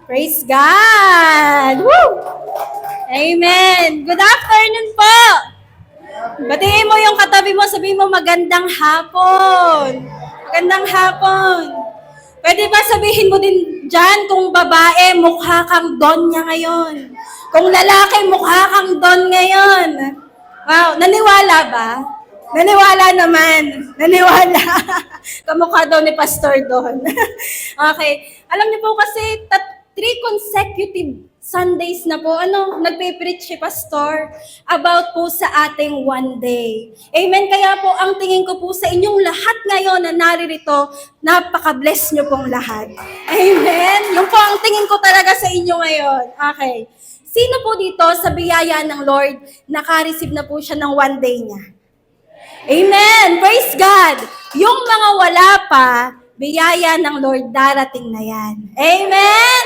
Praise God! Woo! Amen! Good afternoon po! Batiin mo yung katabi mo, sabihin mo magandang hapon. Magandang hapon. Pwede ba sabihin mo din dyan, kung babae, mukha kang don niya ngayon. Kung lalaki, mukha kang don ngayon. Wow, naniwala ba? Naniwala naman. Naniwala. Kamukha daw ni Pastor Don. Okay. Alam niyo po kasi, 3 consecutive Sundays na po, nagpe-preach si Pastor about po sa ating one day. Amen. Kaya po, ang tingin ko po sa inyong lahat ngayon na naririto, napaka-bless nyo pong lahat. Amen. Yung po ang tingin ko talaga sa inyo ngayon. Okay. Sino po dito sa biyaya ng Lord, naka-receive na po siya ng one day niya? Amen! Praise God! Yung mga wala pa, biyaya ng Lord, darating na yan. Amen!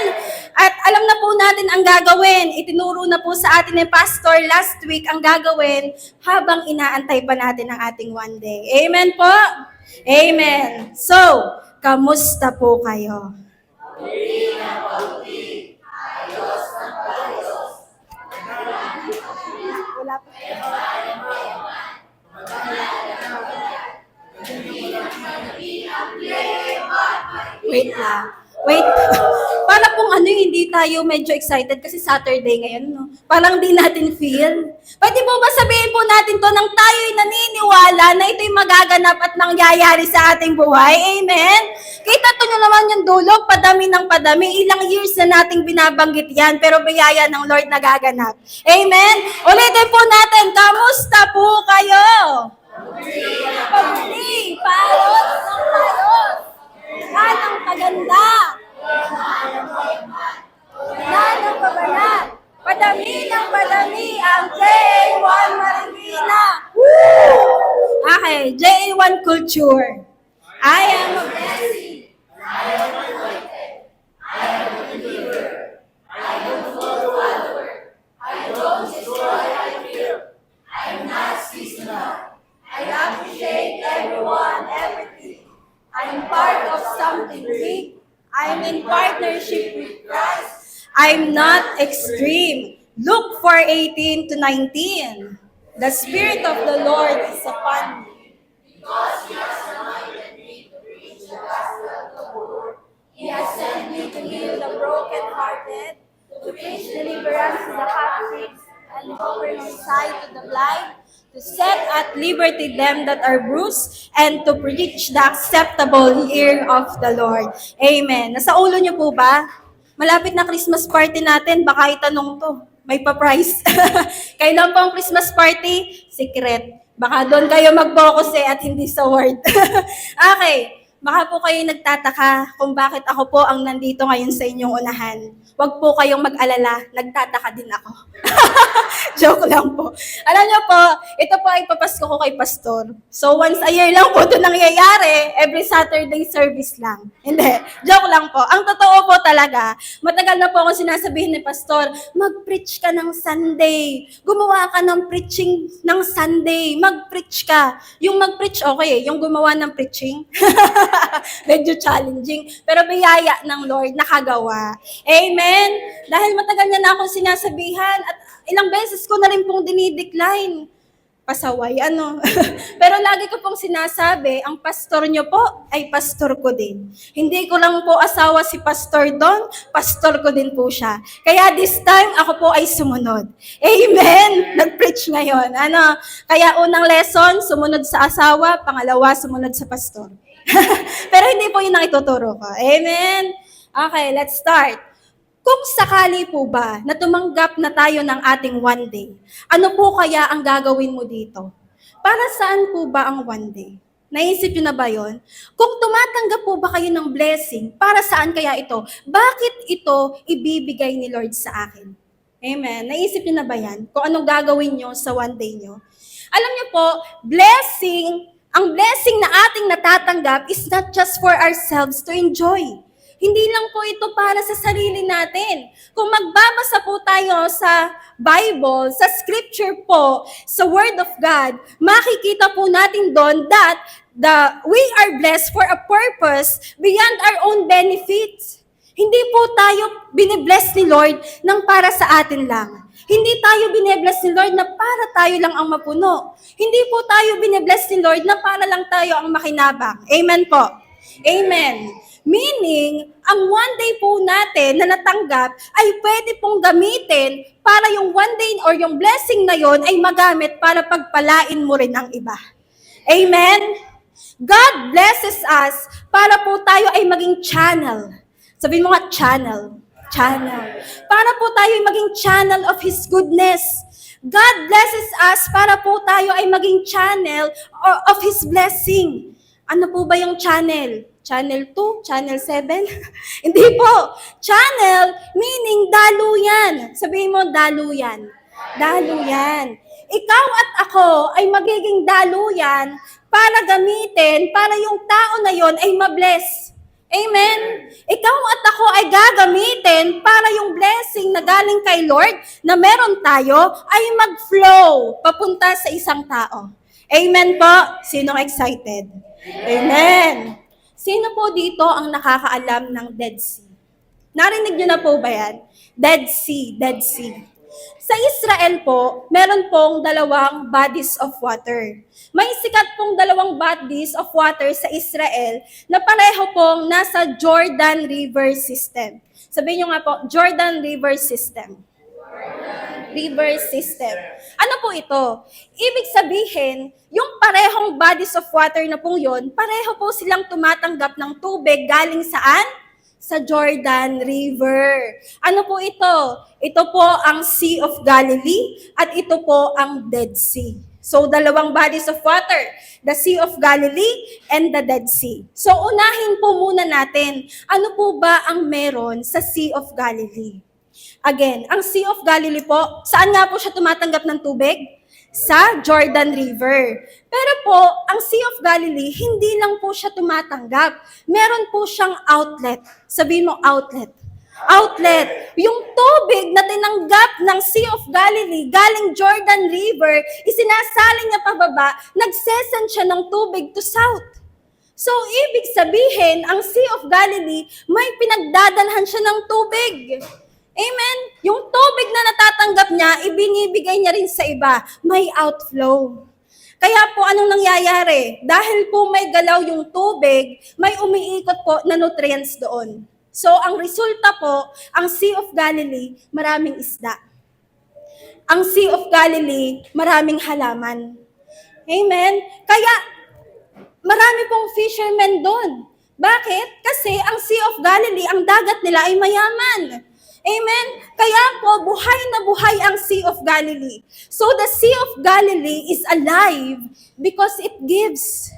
At alam na po natin ang gagawin. Itinuro na po sa atin ni Pastor last week ang gagawin habang inaantay pa natin ang ating one day. Amen po? Amen. So, kamusta po kayo? Wala po. Wait lang. Wait. Para pong hindi tayo medyo excited kasi Saturday ngayon, no? Parang di natin feel. Pwede po ba sabihin po natin to nang tayo'y naniniwala na ito'y magaganap at nangyayari sa ating buhay? Amen? Kita to nyo naman yung dulo, padami ng padami. Ilang years na nating binabanggit yan, pero biyaya ng Lord nagaganap. Amen? Ulitin po natin, kamusta po kayo? Pagdi, parot ng parot. Ganang kaganda. Ganang kabalat. Padami ng padami ang J1 Marikina. Woo! Okay, J1 Culture. I am a blessing. I am anointed. I am a believer. I don't follow follower. I don't destroy, I build. I'm not seasonal. I appreciate everyone, everything. I'm part of something big. I'm in partnership with Christ. I'm not extreme. Luke 4:18 to 19. The Spirit of the Lord is upon me. Because He has anointed me to preach the gospel of the poor. He has sent me to heal the brokenhearted, to preach deliverance to the captives, and open sight to the blind, to set at liberty them that are bruised, and to preach the acceptable year of the Lord. Amen. Nasa ulo niyo po ba? Malapit na Christmas party natin, baka itanong to. May pa-prize. Kailan po ang Christmas party? Secret. Baka doon kayo mag-focus at hindi sa word. Okay. Baka po kayo nagtataka kung bakit ako po ang nandito ngayon sa inyong unahan. Huwag po kayong mag-alala, nagtataka din ako. Joke lang po. Alam niyo po, ito po ay papasko ko kay Pastor. So once a year lang po ito nangyayari, every Saturday service lang. Hindi, joke lang po. Ang totoo po talaga, matagal na po ako sinasabihin ni Pastor, mag-preach ka ng Sunday. Gumawa ka ng preaching ng Sunday. Mag-preach ka. Yung mag-preach, okay. Yung gumawa ng preaching, medyo challenging. Pero biyaya ng Lord, nakagawa. Amen? Dahil matagal niya na akong sinasabihan at ilang beses ko na rin pong dinidecline. Pasaway, Pero lagi ko pong sinasabi, ang pastor niyo po ay pastor ko din. Hindi ko lang po asawa si Pastor Don, pastor ko din po siya. Kaya this time, ako po ay sumunod. Amen! Nag-preach ngayon. Kaya unang lesson, sumunod sa asawa, pangalawa, sumunod sa pastor. Pero hindi po yun ang ituturo ko. Amen? Okay, let's start. Kung sakali po ba na tumanggap na tayo ng ating one day, ano po kaya ang gagawin mo dito? Para saan po ba ang one day? Naisip nyo na ba yon? Kung tumatanggap po ba kayo ng blessing, para saan kaya ito? Bakit ito ibibigay ni Lord sa akin? Amen. Naisip nyo na ba yan? Kung anong gagawin nyo sa one day nyo? Alam nyo po, ang blessing na ating natatanggap is not just for ourselves to enjoy. Hindi lang po ito para sa sarili natin. Kung magbabasa po tayo sa Bible, sa scripture po, sa Word of God, makikita po natin doon that we are blessed for a purpose beyond our own benefits. Hindi po tayo binibless ni Lord ng para sa atin lang. Hindi tayo binibless ni Lord na para tayo lang ang mapuno. Hindi po tayo binibless ni Lord na para lang tayo ang makinabang. Amen po. Amen. Meaning, ang one day po natin na natanggap ay pwede pong gamitin para yung one day or yung blessing na yon ay magamit para pagpalain mo rin ang iba. Amen? God blesses us para po tayo ay maging channel. Sabihin mo nga, channel. Channel. Para po tayo ay maging channel of His goodness. God blesses us para po tayo ay maging channel of His blessing. Ano po ba yung channel? Channel 2? Channel 7? Hindi po. Channel, meaning daluyan. Sabihin mo, daluyan. Daluyan. Ikaw at ako ay magiging daluyan para gamitin, para yung tao na yon ay mabless. Amen? Ikaw at ako ay gagamitin para yung blessing na galing kay Lord na meron tayo ay mag-flow papunta sa isang tao. Amen po? Sinong excited? Amen. Sino po dito ang nakakaalam ng Dead Sea? Narinig niyo na po ba yan? Dead Sea, Dead Sea. Sa Israel po, meron pong dalawang bodies of water. May sikat pong dalawang bodies of water sa Israel na pareho pong nasa Jordan River System. Sabihin niyo nga po, Jordan River System. River System. Ano po ito? Ibig sabihin, yung parehong bodies of water na po yun, pareho po silang tumatanggap ng tubig galing saan? Sa Jordan River. Ano po ito? Ito po ang Sea of Galilee at ito po ang Dead Sea. So, dalawang bodies of water, the Sea of Galilee and the Dead Sea. So, unahin po muna natin, ano po ba ang meron sa Sea of Galilee? Again, ang Sea of Galilee po, saan nga po siya tumatanggap ng tubig? Sa Jordan River. Pero po, ang Sea of Galilee, hindi lang po siya tumatanggap. Meron po siyang outlet. Sabihin mo, outlet. Outlet. Yung tubig na tinanggap ng Sea of Galilee galing Jordan River, isinasalin niya pababa, nagsesend siya ng tubig to south. So, ibig sabihin, ang Sea of Galilee, may pinagdadalhan siya ng tubig. Amen? Yung tubig na natatanggap niya, ibinibigay niya rin sa iba. May outflow. Kaya po, anong nangyayari? Dahil po may galaw yung tubig, may umiikot po na nutrients doon. So, ang resulta po, ang Sea of Galilee, maraming isda. Ang Sea of Galilee, maraming halaman. Amen? Kaya, marami pong fishermen doon. Bakit? Kasi ang Sea of Galilee, ang dagat nila ay mayaman. Amen? Kaya po, buhay na buhay ang Sea of Galilee. So the Sea of Galilee is alive because it gives.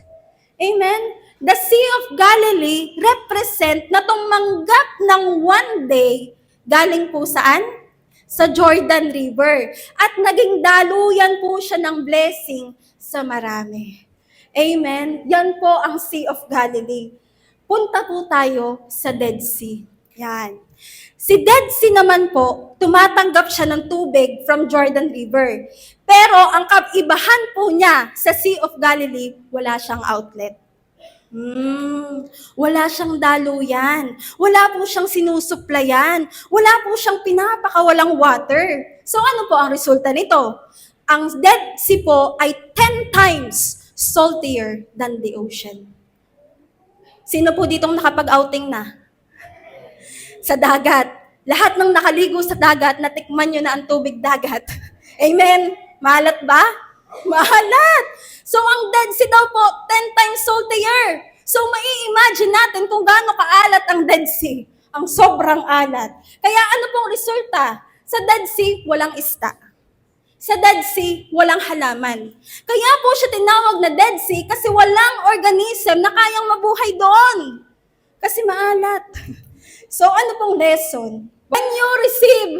Amen? The Sea of Galilee represent na tumanggap ng one day galing po saan? Sa Jordan River. At naging daluyan po siya ng blessing sa marami. Amen? Yan po ang Sea of Galilee. Punta po tayo sa Dead Sea. Yan. Si Dead Sea naman po, tumatanggap siya ng tubig from Jordan River. Pero ang kaibahan po niya sa Sea of Galilee, wala siyang outlet. Wala siyang daluyan. Wala po siyang sinusuplayan. Wala po siyang pinapakawalang water. So ano po ang resulta nito? Ang Dead Sea po ay 10 times saltier than the ocean. Sino po ditong nakapag-outing na? Sa dagat. Lahat ng nakaligo sa dagat, natikman nyo na ang tubig dagat. Amen? Maalat ba? Maalat! So, ang Dead Sea daw po, 10 times saltier. So, mai-imagine natin kung gaano kaalat ang Dead Sea. Ang sobrang alat. Kaya ano pong resulta? Sa Dead Sea, walang isda. Sa Dead Sea, walang halaman. Kaya po siya tinawag na Dead Sea kasi walang organism na kayang mabuhay doon. Kasi maalat. So, ano pong lesson? When you receive,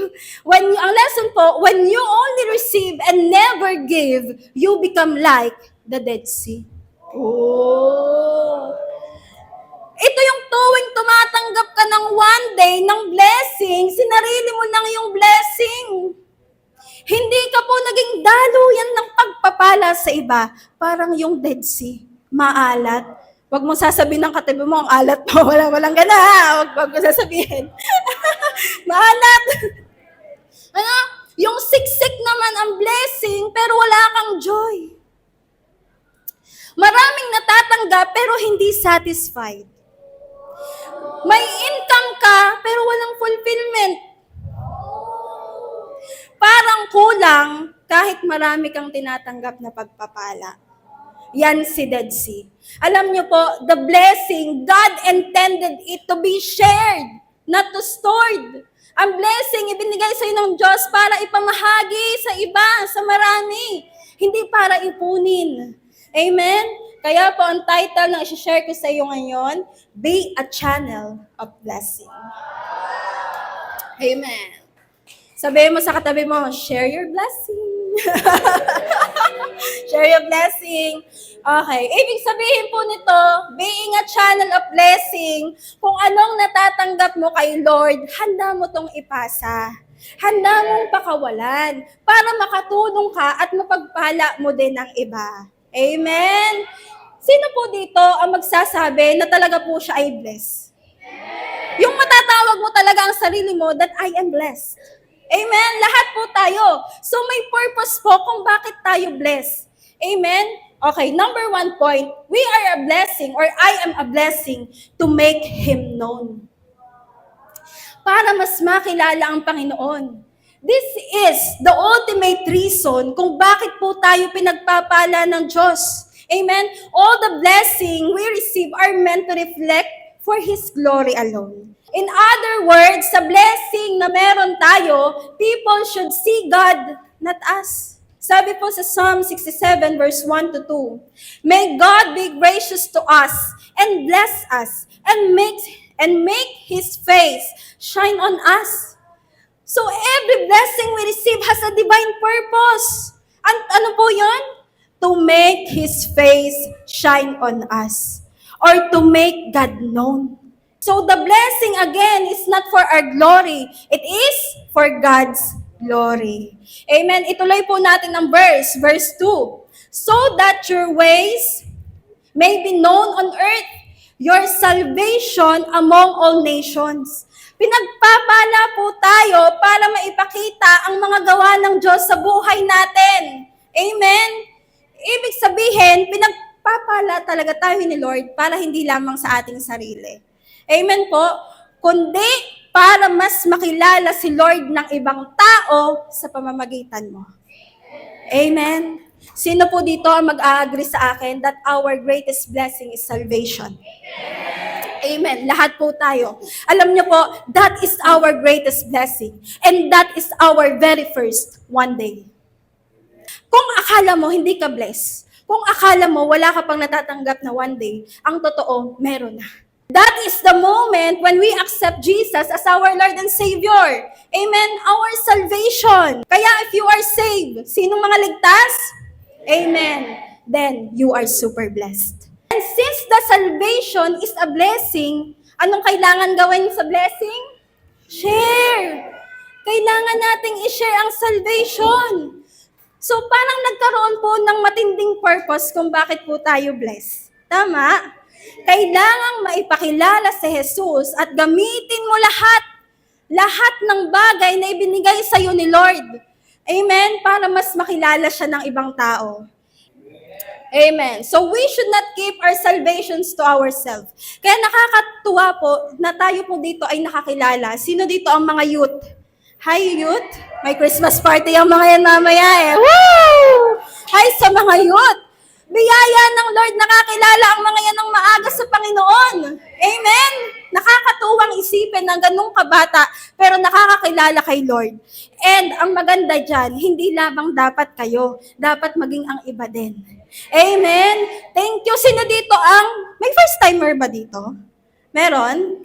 ang lesson po, when you only receive and never give, you become like the Dead Sea. Oh! Ito yung tuwing tumatanggap ka ng one day ng blessing, sinarili mo lang yung blessing. Hindi ka po naging daluyan ng pagpapala sa iba. Parang yung Dead Sea, maalat, Huwag mong sasabihin ng katabi mo, ang alat mo. Walang gana, ha? Huwag mo sasabihin. Maalat. Ano? Yung siksik naman ang blessing, pero wala kang joy. Maraming natatanggap, pero hindi satisfied. May income ka, pero walang fulfillment. Parang kulang, kahit marami kang tinatanggap na pagpapala. Yan si Dead Sea. Alam niyo po, the blessing, God intended it to be shared, not to stored. Ang blessing, ibinigay sa ng Diyos para ipamahagi sa iba, sa marami. Hindi para ipunin. Amen? Kaya po, ang title na i-share ko sa iyo ngayon, Be a Channel of Blessing. Amen. Sabihin mo sa katabi mo, share your blessing. Share your blessing. Okay. Ibig sabihin po nito, being a channel of blessing, kung anong natatanggap mo kay Lord, handa mo tong ipasa. Handa mong pakawalan para makatulong ka at mapagpala mo din ang iba. Amen? Sino po dito ang magsasabi na talaga po siya ay blessed? Yung matatawag mo talaga ang sarili mo that I am blessed. Amen? Lahat po tayo. So may purpose po kung bakit tayo blessed. Amen? Okay, number 1 point, we are a blessing or I am a blessing to make Him known. Para mas makilala ang Panginoon. This is the ultimate reason kung bakit po tayo pinagpapala ng Diyos. Amen? All the blessing we receive are meant to reflect for His glory alone. In other words, sa blessing na meron tayo, people should see God, not us. Sabi po sa Psalm 67 verse 1 to 2, May God be gracious to us and bless us and make His face shine on us. So every blessing we receive has a divine purpose. Ano po yun? To make His face shine on us. Or to make God known. So the blessing again is not for our glory. It is for God's glory. Amen. Ituloy po natin ang verse 2. So that your ways may be known on earth, your salvation among all nations. Pinagpapala po tayo para maipakita ang mga gawa ng Diyos sa buhay natin. Amen. Ibig sabihin, pinagpapala talaga tayo ni Lord para hindi lamang sa ating sarili. Amen po. Kundi para mas makilala si Lord ng ibang tao sa pamamagitan mo. Amen. Sino po dito ang mag-a-agree sa akin that our greatest blessing is salvation? Amen. Lahat po tayo. Alam niyo po, that is our greatest blessing. And that is our very first one day. Kung akala mo hindi ka blessed, kung akala mo wala ka pang natatanggap na one day, ang totoo, meron na. That is the moment when we accept Jesus as our Lord and Savior. Amen? Our salvation. Kaya if you are saved, sinong mga ligtas? Amen. Then you are super blessed. And since the salvation is a blessing, anong kailangan gawin sa blessing? Share. Kailangan nating i-share ang salvation. So parang nagkaroon po ng matinding purpose kung bakit po tayo blessed. Tama? Kailangang maipakilala si Jesus at gamitin mo lahat ng bagay na ibinigay sa iyo ni Lord. Amen? Para mas makilala siya ng ibang tao. Amen. So we should not keep our salvations to ourselves. Kaya nakakatuwa po na tayo po dito ay nakakilala. Sino dito ang mga youth? Hi youth! May Christmas party ang mga yan mamaya eh. Woo! Hi sa mga youth! Biyaya ng Lord, nakakilala ang mga yan ng maaga sa Panginoon. Amen? Nakakatuwang isipin ng ganung kabata, pero nakakakilala kay Lord. And ang maganda dyan, hindi lamang dapat kayo, dapat maging ang iba din. Amen? Thank you. Sino dito may first timer ba dito? Meron?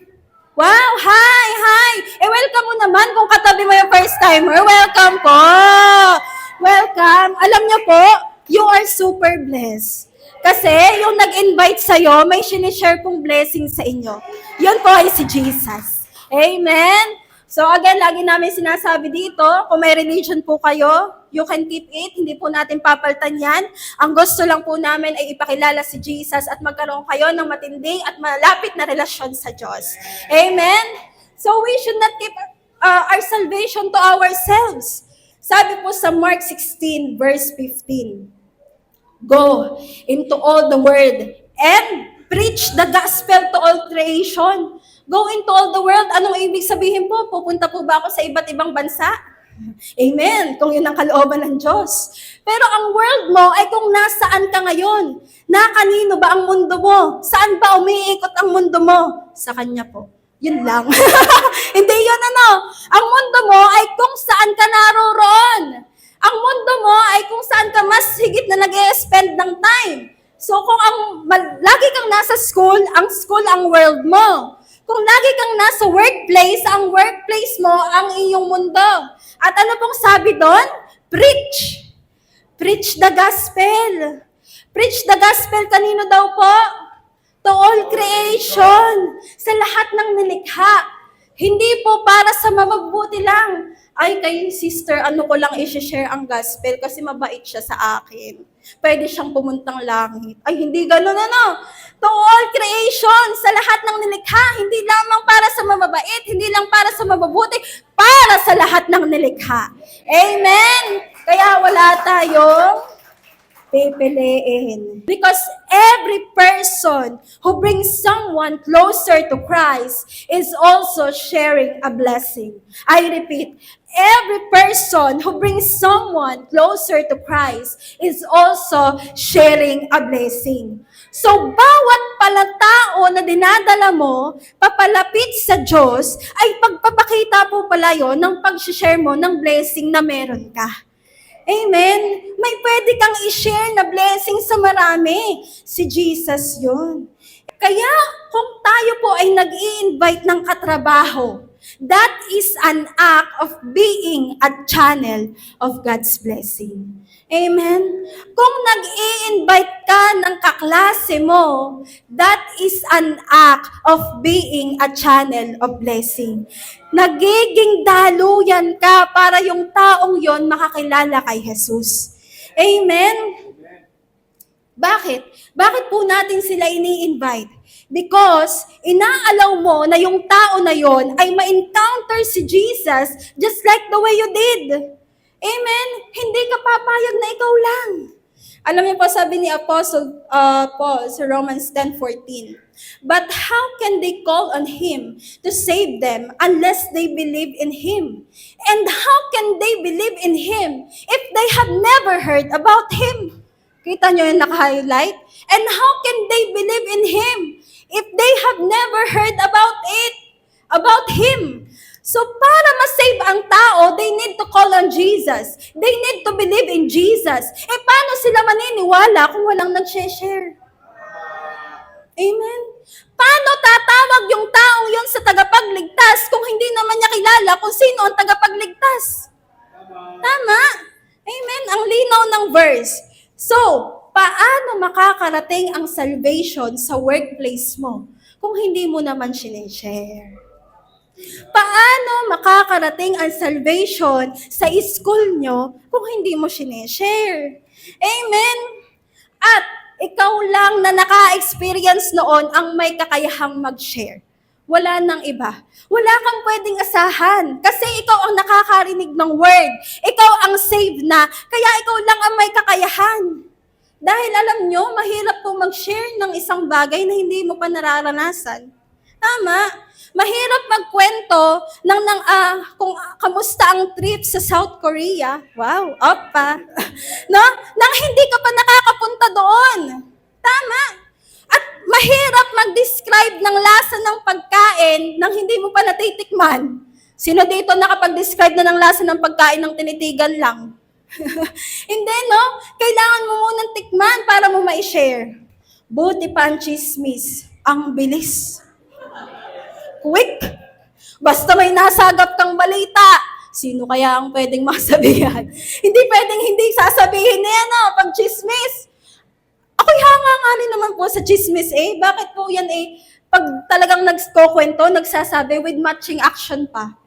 Wow! Hi! Welcome mo naman kung katabi mo yung first timer. Welcome po! Welcome. Alam niyo po, you are super blessed. Kasi yung nag-invite sa'yo, may sinishare pong blessing sa inyo. Yun po ay si Jesus. Amen? So again, lagi namin sinasabi dito, kung may religion po kayo, you can keep it. Hindi po natin papalitan yan. Ang gusto lang po namin ay ipakilala si Jesus at magkaroon kayo ng matinding at malapit na relasyon sa Diyos. Amen? So we should not keep our salvation to ourselves. Sabi po sa Mark 16, verse 15, "Go into all the world and preach the gospel to all creation." Go into all the world. Anong ibig sabihin po? Pupunta po ba ako sa iba't ibang bansa? Amen, kung yun ang kalooban ng Diyos. Pero ang world mo ay kung nasaan ka ngayon. Na kanino ba ang mundo mo? Saan ba umiikot ang mundo mo? Sa Kanya po. Yun lang. Hindi yun ano. Ang mundo mo ay kung saan ka naroroon. Ang mundo mo ay kung saan ka mas higit na nag-e-spend ng time. So kung lagi kang nasa school ang world mo. Kung lagi kang nasa workplace, ang workplace mo ang iyong mundo. At ano pong sabi doon? Preach. Preach the gospel. Preach the gospel kanino daw po? To all creation. Sa lahat ng nilikha. Hindi po para sa mabubuti lang. Ay, kay sister, ano ko lang i-share ang gospel kasi mabait siya sa akin. Pwede siyang pumuntang langit. Ay, hindi ganun ano. To all creation, sa lahat ng nilikha, hindi lamang para sa mababait, hindi lang para sa mabubuti, para sa lahat ng nilikha. Amen? Kaya wala tayong pipiliin. Because every person who brings someone closer to Christ is also sharing a blessing. I repeat, every person who brings someone closer to Christ is also sharing a blessing. So, bawat palatao na dinadala mo, papalapit sa Diyos, ay pagpapakita po pala yun ng pag-share mo ng blessing na meron ka. Amen? May pwede kang i-share na blessing sa marami. Si Jesus yun. Kaya kung tayo po ay nag-i-invite ng katrabaho, that is an act of being a channel of God's blessing. Amen? Kung nag-i-invite ka ng kaklase mo, that is an act of being a channel of blessing. Nagiging daluyan ka para yung taong yon makakilala kay Jesus. Amen? Bakit? Bakit po natin sila ini-invite? Because inaalaw mo na yung tao na yon ay ma-encounter si Jesus just like the way you did. Amen? Hindi ka papayag na ikaw lang. Alam niyo po, sabi ni Apostle Paul sa Romans 10:14, "But how can they call on Him to save them unless they believe in Him? And how can they believe in Him if they have never heard about Him?" Kita niyo yung naka-highlight? "And how can they believe in Him if they have never heard about Him?" So para ma-save ang tao, they need to call on Jesus. They need to believe in Jesus. Paano sila maniniwala kung walang nag-share? Amen? Paano tatawag yung taong yon sa tagapagligtas kung hindi naman niya kilala kung sino ang tagapagligtas? Tama? Amen? Ang linaw ng verse. So, paano makakarating ang salvation sa workplace mo kung hindi mo naman sinishare? Paano makakarating ang salvation sa school nyo kung hindi mo sinishare? Amen? At ikaw lang na naka-experience noon ang may kakayahang mag-share. Wala nang iba. Wala kang pwedeng asahan kasi ikaw ang nakakarinig ng word. Ikaw ang saved na, kaya ikaw lang ang may kakayahan. Dahil alam nyo, mahirap po mag-share ng isang bagay na hindi mo pa nararanasan. Tama? Mahirap magkwento kung kamusta ang trip sa South Korea. Wow, opa. No? Nang hindi ka pa nakakapunta doon. Tama? At mahirap mag-describe ng lasa ng pagkain nang hindi mo pa natitikman. Sino dito nakapag-describe na ng lasa ng pagkain ng tinitigan lang? Hindi, no? Kailangan mo munang tikman para mo ma-share. Buti pa ang chismis. Ang bilis. Quick! Basta may nasagap kang balita, sino kaya ang pwedeng masabihan? Hindi pwedeng hindi sasabihin niya, no? Pag chismis. Ako'y hanga nga rin naman po sa chismis, eh. Bakit po yan, eh? Pag talagang nagkukwento, nagsasabi with matching action pa.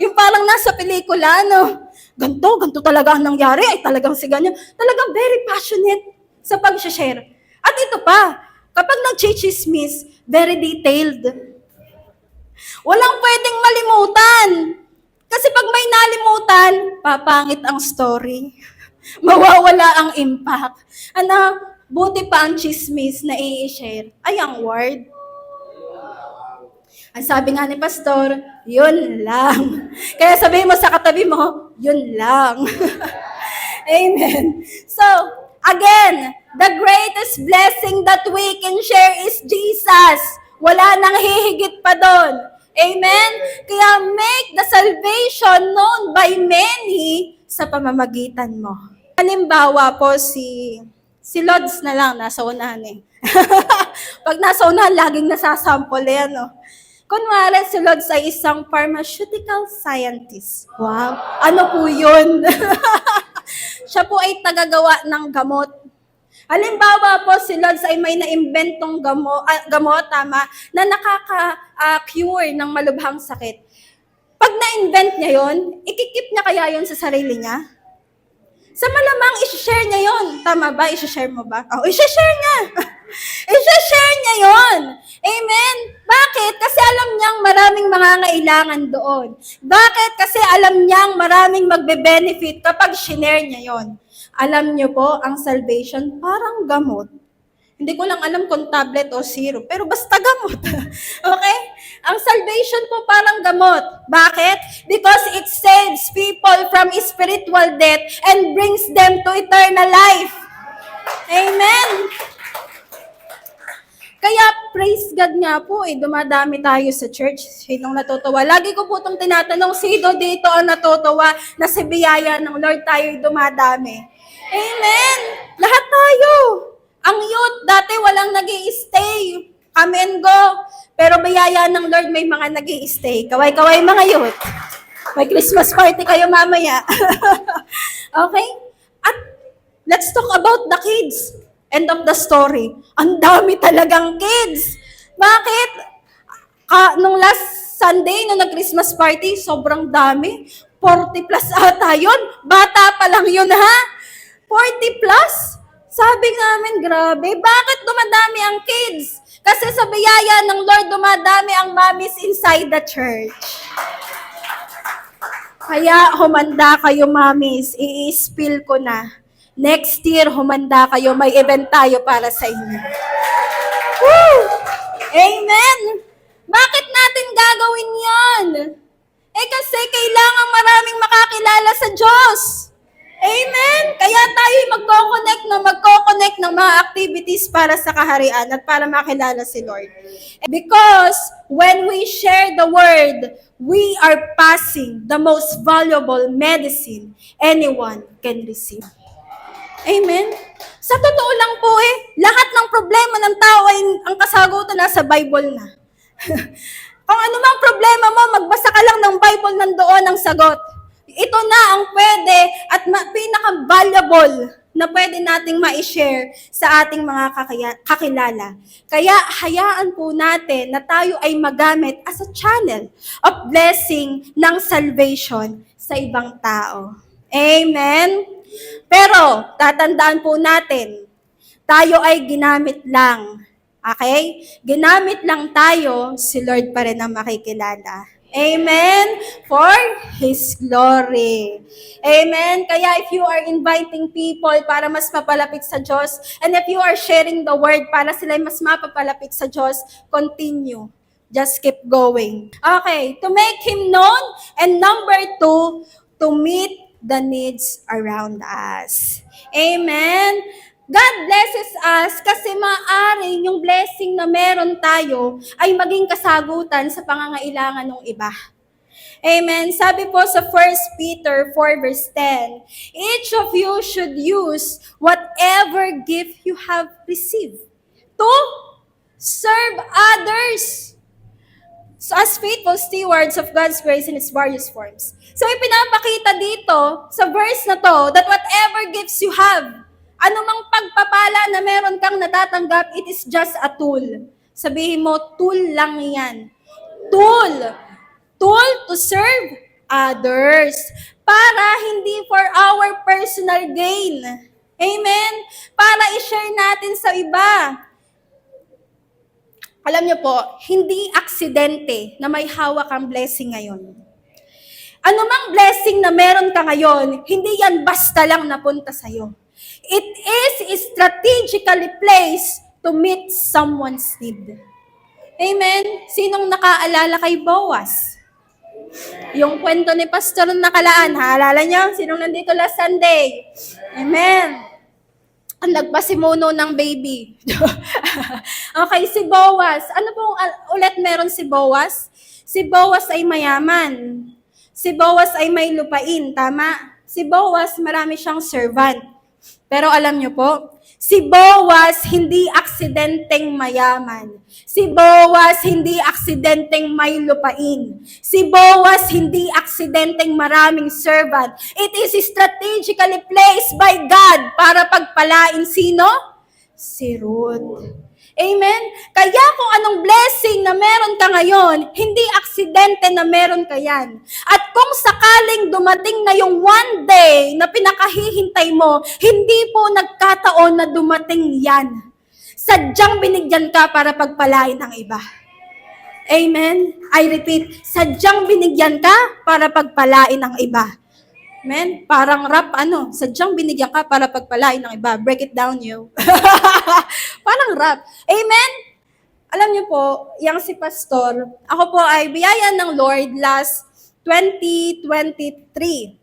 Yung parang nasa pelikula, no? Ganto talaga ang nangyari, ay talagang si ganyan. Talagang very passionate sa pag-share. At ito pa, kapag nag-chismis, very detailed. Walang pwedeng malimutan. Kasi pag may nalimutan, papangit ang story. Mawawala ang impact. Buti pa ang chismis na i-share ay ang word. Ang sabi nga ni Pastor, yun lang. Kaya sabihin mo sa katabi mo, yun lang. Amen. So, again, the greatest blessing that we can share is Jesus. Wala nang hihigit pa doon. Amen? Kaya make the salvation known by many sa pamamagitan mo. Halimbawa po si Lods na lang, nasa unahan eh. Pag nasa unahan, laging nasasample yan, no? Kunwari, si Lods ay isang pharmaceutical scientist. Wow! Ano po yun? Siya po ay tagagawa ng gamot. Halimbawa po, si Lods ay may naimbentong gamot, tama, na nakaka-cure ng malubhang sakit. Pag na-invent niya yon, ikikip niya kaya yon sa sarili niya? Sa malamang, isi-share niya yon. Tama ba? Isi-share mo ba? Oh, isi-share niya. Isi-share niya yon. Amen? Bakit? Kasi alam niyang maraming mangangailangan doon. Bakit? Kasi alam niyang maraming magbe-benefit kapag shinare niya yon. Alam niyo po, ang salvation parang gamot. Hindi ko lang alam kung tablet o syrup, pero basta gamot. Okay? Ang salvation po parang gamot. Bakit? Because it saves people from spiritual death and brings them to eternal life. Amen? Kaya praise God nga po, dumadami tayo sa church. Sinong natutuwa? Lagi ko po itong tinatanong, sino dito ang natutuwa na sa biyaya ng Lord tayo dumadami? Amen! Lahat tayo! Ang youth, dati walang nag-i-stay. Come and go. Pero biyaya ng Lord, may mga nag-i-stay. Kaway-kaway mga youth. May Christmas party kayo mamaya. Okay? At let's talk about the kids. End of the story. Ang dami talagang kids. Bakit? Nung last Sunday, nung nag-Christmas party, sobrang dami. 40 plus ata yun. Bata pa lang yun, ha? 40 plus? Sabi namin, grabe. Bakit dumadami ang kids? Kasi sa biyaya ng Lord, dumadami ang mommies inside the church. Kaya humanda kayo, mommies. I-spill ko na. Next year, humanda kayo. May event tayo para sa inyo. Woo! Amen! Bakit natin gagawin yan? Kasi kailangan maraming makakilala sa Diyos. Amen? Kaya tayo magko-connect ng mga activities para sa kaharian at para makilala si Lord. Because when we share the word, we are passing the most valuable medicine anyone can receive. Amen? Sa totoo lang po lahat ng problema ng tao ay ang kasagutan nasa Bible na. Kung ano mang problema mo, magbasa ka lang ng Bible, nandoon ang sagot. Ito na ang pwede at pinaka-valuable na pwede nating ma-share sa ating mga kakilala. Kaya hayaan po natin na tayo ay magamit as a channel of blessing ng salvation sa ibang tao. Amen? Pero, tatandaan po natin, tayo ay ginamit lang. Okay? Ginamit lang tayo, si Lord pa rin ang makikilala. Amen? For His glory. Amen? Kaya if you are inviting people para mas mapalapit sa Diyos, and if you are sharing the word para sila mas mapapalapit sa Diyos, continue. Just keep going. Okay, to make Him known, and number 2, to meet the needs around us. Amen? God blesses us kasi maaari yung blessing na meron tayo ay maging kasagutan sa pangangailangan ng iba. Amen. Sabi po sa 1 Peter 4 verse 10, each of you should use whatever gift you have received to serve others. So as faithful stewards of God's grace in its various forms. So ipinapakita dito sa verse na to that whatever gifts you have, anumang pagpapala na meron kang natatanggap, it is just a tool. Sabihin mo, tool lang yan. Tool. Tool to serve others. Para hindi for our personal gain. Amen? Para i-share natin sa iba. Alam niyo po, hindi aksidente na may hawak ang blessing ngayon. Anumang blessing na meron ka ngayon, hindi yan basta lang napunta sa'yo. It is strategically placed to meet someone's need. Amen? Sinong nakaalala kay Boaz? Yung kwento ni Pastor nakalaan, haalala niyo? Sinong nandito last Sunday? Amen? Ang nagpasimuno ng baby. Okay, si Boaz. Ano pong ulit meron si Boaz? Si Boaz ay mayaman. Si Boaz ay may lupain, tama? Si Boaz, marami siyang servant. Pero alam niyo po, si Boaz hindi aksidenteng mayaman. Si Boaz hindi aksidenteng may lupain. Si Boaz hindi aksidenteng maraming servant. It is strategically placed by God para pagpalain sino? Si Ruth. Amen? Kaya kung anong blessing na meron ka ngayon, hindi aksidente na meron ka yan. At kung sakaling dumating na yung one day na pinakahihintay mo, hindi po nagkataon na dumating yan. Sadyang binigyan ka para pagpalain ang iba. Amen? I repeat, sadyang binigyan ka para pagpalain ang iba. Amen? Parang rap, sadyang binigyan ka para pagpalain ng iba. Break it down, you. Parang rap. Amen? Alam niyo po, yang si Pastor, ako po ay biyaya ng Lord last 2023.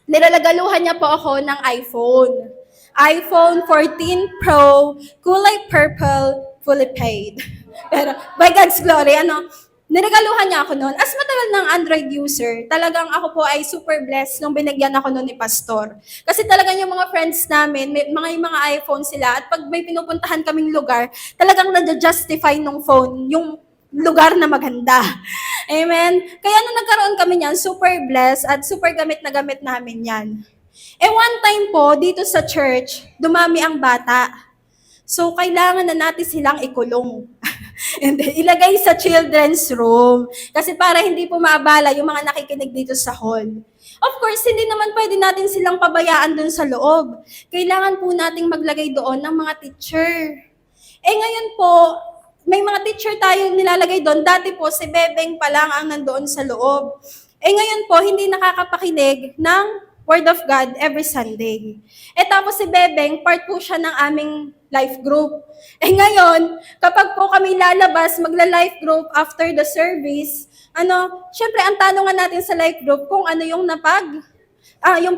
Nilalagaluhan niya po ako ng iPhone. iPhone 14 Pro, kulay purple, fully paid. Pero, by God's glory, niregaluhan niya ako noon. As matagal ng Android user, talagang ako po ay super blessed nung binigyan ako noon ni Pastor. Kasi talagang yung mga friends namin, yung mga iPhone sila, at pag may pinupuntahan kaming lugar, talagang nadja-justify nung phone, yung lugar na maganda. Amen? Kaya nung nagkaroon kami niyan, super blessed at super gamit na gamit namin yan. One time po, dito sa church, dumami ang bata. So, kailangan na natin silang ikulong. And then, ilagay sa children's room. Kasi para hindi po maabala yung mga nakikinig dito sa hall. Of course, hindi naman pwede natin silang pabayaan dun sa loob. Kailangan po nating maglagay doon ng mga teacher. Ngayon po, may mga teacher tayong nilalagay doon. Dati po, si Bebeng pa lang ang nandoon sa loob. Ngayon po, hindi nakakapakinig ng Word of God every Sunday. Tapos si Bebeng, part po siya ng aming life group. Ngayon, kapag po kami lalabas, magla-life group after the service, syempre ang tanongan natin sa life group kung ano yung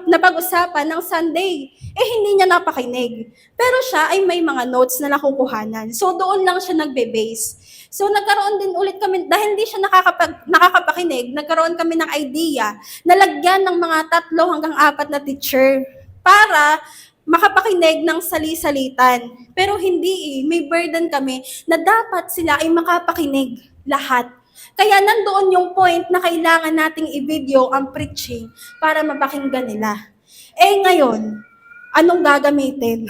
napag-usapan ng Sunday. Hindi niya napakinig. Pero siya ay may mga notes na nakukuhanan. So doon lang siya nagbe-base. So nagkaroon din ulit kami, dahil hindi siya nakakapakinig, nagkaroon kami ng idea na lagyan ng mga 3 hanggang 4 na teacher para makapakinig ng sali-salitan. Pero hindi may burden kami na dapat sila ay makapakinig lahat. Kaya nandoon yung point na kailangan nating i-video ang preaching para mapakinggan nila. Ngayon, anong gagamitin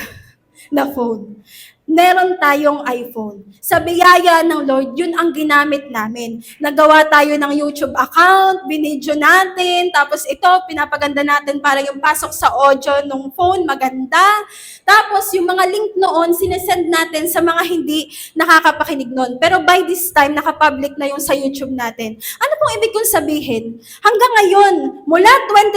na phone? Meron tayong iPhone. Sa biyaya ng Lord, yun ang ginamit namin. Nagawa tayo ng YouTube account, binidyo natin, tapos ito, pinapaganda natin para yung pasok sa audio ng phone, maganda. Tapos yung mga link noon, sinesend natin sa mga hindi nakakapakinig noon. Pero by this time, nakapublic na yung sa YouTube natin. Ano pong ibig kong sabihin? Hanggang ngayon, mula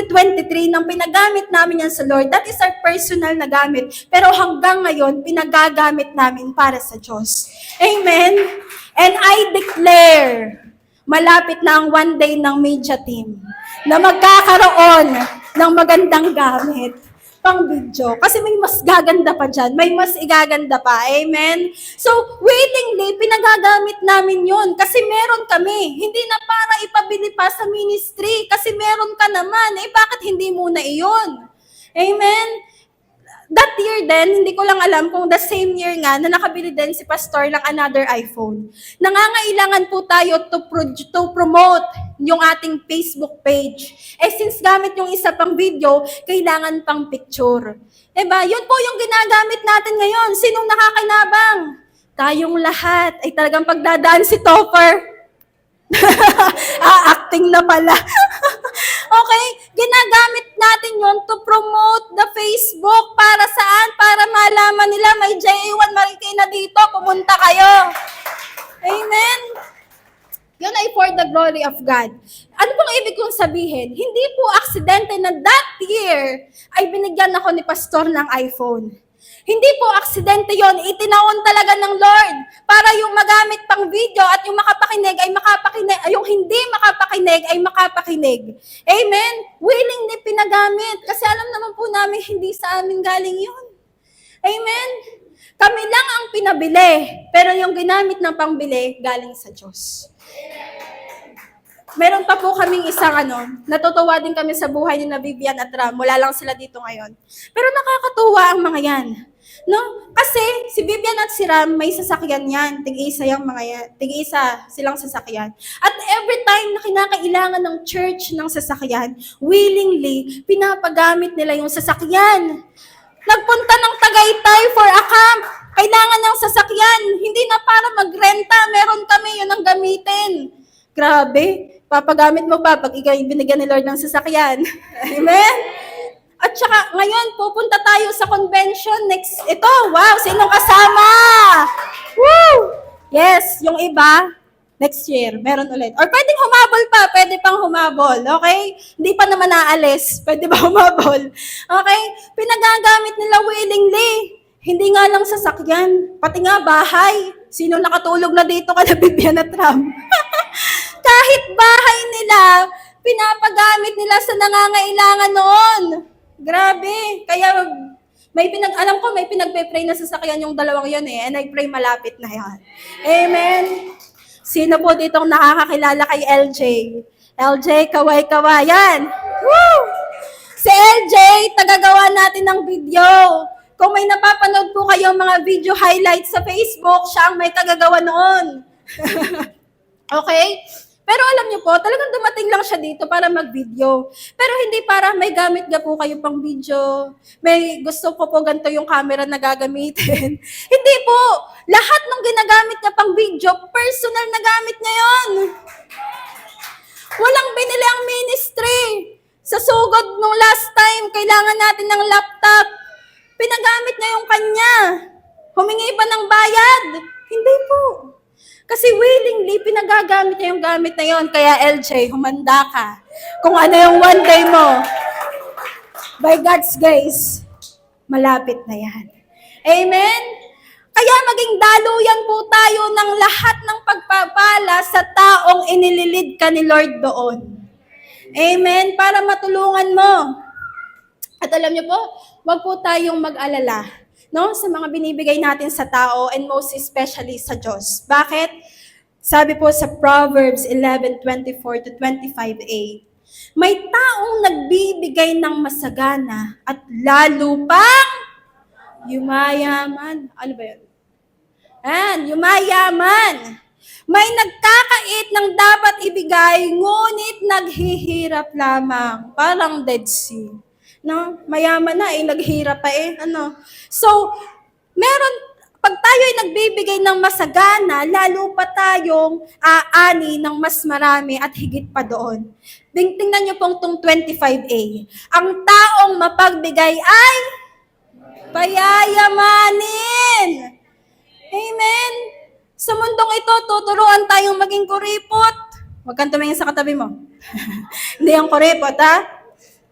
2023, nang pinagamit namin yan sa Lord, that is our personal na gamit. Pero hanggang ngayon, pinagagamit namin para sa Diyos. Amen? And I declare, malapit na ang one day ng media team na magkakaroon ng magandang gamit pang video. Kasi may mas gaganda pa dyan. May mas igaganda pa. Amen? So, willingly, pinagagamit namin yun. Kasi meron kami. Hindi na para ipabili pa sa ministry. Kasi meron ka naman. Bakit hindi muna iyon? Amen? That year din, hindi ko lang alam kung the same year nga na nakabili din si Pastor ng another iPhone. Nangangailangan po tayo to promote yung ating Facebook page. Since gamit yung isa pang video, kailangan pang picture. Diba? Yun po yung ginagamit natin ngayon. Sinong nakakinabang? Tayong lahat ay talagang pagdadaan si Topper. Acting na pala. Okay? Ginagamit natin yon to promote the Facebook. Para saan? Para malaman nila may JA1 Marikina dito. Pumunta kayo. Amen? Yun ay for the glory of God. Ano pong ibig kong sabihin? Hindi po aksidente na that year ay binigyan ako ni pastor ng iPhone. Hindi po aksidente yon, itinaon talaga ng Lord para yung magamit pang video at yung makapakinig ay makapakinig, yung hindi makapakinig ay makapakinig. Amen? Willingly pinagamit kasi alam naman po namin hindi sa amin galing yun. Amen? Kami lang ang pinabili, pero yung ginamit ng pangbili galing sa Diyos. Meron pa po kaming isang natutuwa din kami sa buhay ni Vivian at Ram. Wala lang sila dito ngayon. Pero nakakatuwa ang mga yan. No? Kasi si Vivian at si Ram may sasakyan yan. Tig-isa yung mga yan. Tig-isa silang sasakyan. At every time na kinakailangan ng church ng sasakyan, willingly, pinapagamit nila yung sasakyan. Nagpunta ng Tagaytay for a camp. Kailangan ng sasakyan. Hindi na para magrenta. Meron kami, yun ang gamitin. Grabe. Papagamit mo pa pag ikaw binigyan ni Lord ng sasakyan. Amen? At saka, ngayon, pupunta tayo sa convention next. Ito, wow, sinong kasama? Woo! Yes, yung iba, next year, meron ulit. Or pwedeng humabol pa, pwede pang humabol, okay? Hindi pa naman naalis, pwede ba humabol? Okay? Pinagagamit nila willingly. Hindi nga lang sasakyan, pati nga bahay. Sino nakatulog na dito kada Vivian at Ram? Kahit bahay nila, pinapagamit nila sa nangangailangan noon. Grabe. Kaya alam ko may pinagpe-pray na sasakyan yung dalawang yun and I pray malapit na yan. Amen. Sino po ditong nakakakilala kay LJ? LJ, kaway-kaway. Yan. Woo! Si LJ, tagagawa natin ng video. Kung may napapanood po kayo mga video highlights sa Facebook, siya ang may kagagawa noon. Okay? Pero alam niyo po, talagang dumating lang siya dito para mag-video. Pero hindi para may gamit ga po kayo pang video. May gusto ko po ganito yung camera na gagamitin. Hindi po. Lahat ng ginagamit niya pang video, personal na gamit niya yun. Walang binili ang ministry. Sa sugod nung last time, kailangan natin ng laptop. Pinagamit niya yung kanya. Humingi ba ng bayad? Hindi po. Kasi willingly, pinagagamit niya yung gamit na yon. Kaya LJ, humanda ka. Kung ano yung one day mo, by God's grace, malapit na yan. Amen? Kaya maging daluyan po tayo ng lahat ng pagpapala sa taong inililid ka ni Lord doon. Amen? Para matulungan mo. At alam niyo po, wag po tayong mag-alala. No, sa mga binibigay natin sa tao and most especially sa Diyos. Bakit? Sabi po sa Proverbs 11:24-25a, may taong nagbibigay ng masagana at lalo pang yumayaman. Ano ba yun? Yumayaman. May nagkakait ng dapat ibigay, ngunit naghihirap lamang. Parang Dead Sea. No? Mayaman na naghihirap pa So, pag tayo ay nagbibigay ng masagana, lalo pa tayong aani ng mas marami at higit pa doon. Tingnan niyo pong itong 25a. Ang taong mapagbigay ay payayamanin. Amen? Sa mundong ito, tuturuan tayong maging kuripot. Huwag kang tumingin sa katabi mo. Hindi ang kuripot, ha?